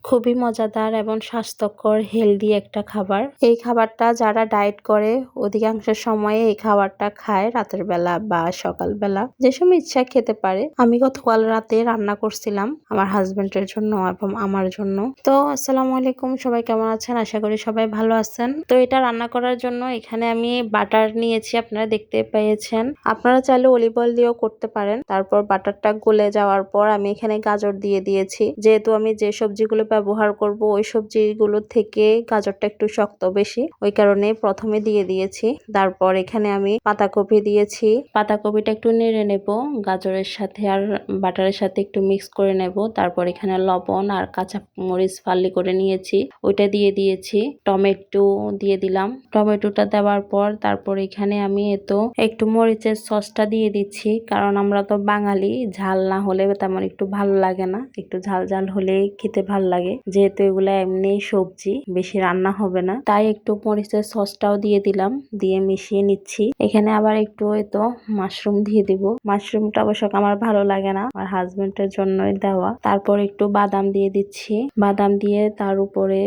খুবই মজাদার এবং স্বাস্থ্যকর হেলদি একটা খাবার। এই খাবারটা যারা ডায়েট করে অধিকাংশ সময়ে এই খাবারটা খায় রাতের বেলা বা সকাল বেলা, যে সময় ইচ্ছা খেতে পারে। আমি গতকাল রাতে রান্না করছিলাম আমার হাজবেন্ডের জন্য এবং আমার জন্য। তো আসসালামু আলাইকুম, সবাই কেমন আছেন? আশা করি সবাই ভালো আছেন। তো এটা রান্না করার জন্য এখানে আমি বাটার নিয়েছি, আপনারা দেখতে পেয়েছেন। আপনারা চাইলে অলিভ অয়েল দিয়েও করতে পারেন। তারপর বাটারটা গলে যাওয়ার পর আমি এখানে গাজর দিয়ে দিয়েছি। যেহেতু আমি যে সবজিগুলো ব্যবহার করব ওই সবজিগুলো থেকে গাজরটা একটু শক্ত বেশি, ওই কারণে প্রথমে দিয়ে দিয়েছি। তারপর এখানে আমি পাতাকপি দিয়েছি। পাতাকপিটা একটু নেড়ে নেব গাজরের সাথে আর বাটারের সাথে একটু মিক্স করে নেব। তারপর এখানে লবণ আর কাঁচা মরিচ ফালি করে নিয়েছি, ওইটা দিয়ে দিয়েছি। টমেটো দিয়ে দিলাম। টমেটোটা দেওয়ার পর তারপর এখানে আমি একটু মরিচের সসটা দিয়ে দিচ্ছি, কারণ আমরা তো বাঙালি, ঝাল না হলে তেমন একটু ভালো লাগে না, একটু ঝাল ঝাল হলে খেতে ভালো লাগে। যেহেতু এগুলা এমনি সবজি, বেশি রান্না হবে না, তাই একটু মরিচের সসটাও দিয়ে দিলাম, দিয়ে মিশিয়ে নিচ্ছি। এখানে আবার একটু মাশরুম দিয়ে দিব। মাশরুমটা অবশ্য আমার ভালো লাগে না, আমার হাজবেন্ডের জন্যই দেওয়া। তারপর একটু বাদাম দিয়ে দিচ্ছি। বাদাম দিয়ে তার উপরে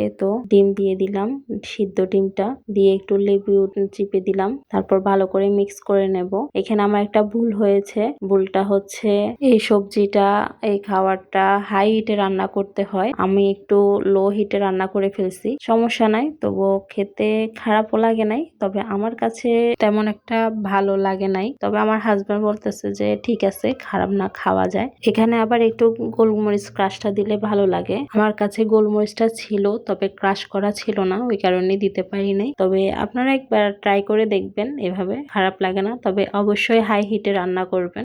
ডিম দিয়ে দিলাম, সিদ্ধ ডিমটা দিয়ে একটু লেবু চিপে দিলাম। তারপর ভালো করে মিক্স করে নেব। এখানে আমার একটা ভুল হয়েছে, ভুলটা হচ্ছে এই সবজিটা, এই খাবারটা হাই হিটে রান্না করতে হয়। আমি একটু লো হিটে রান্না করে ফেলছি, সমস্যা নাই, তবুও খেতে খারাপও লাগে নাই, তবে আমার কাছে তেমন একটা ভালো লাগে নাই। তবে আমার হাজবেন্ড বলতেছে যে ঠিক আছে, খারাপ না, খাওয়া যায়। এখানে আবার একটু গোলমরিচ ক্রাশটা দিলে ভালো লাগে। আমার কাছে গোলমরিচটা ছিল, তবে ক্রাশ করা ছিল না, ওই কারণে দিতে পারি নাই। তবে আপনারা একবার ট্রাই করে দেখবেন, এভাবে খারাপ লাগে না। তবে অবশ্যই হাই হিটে রান্না করবেন।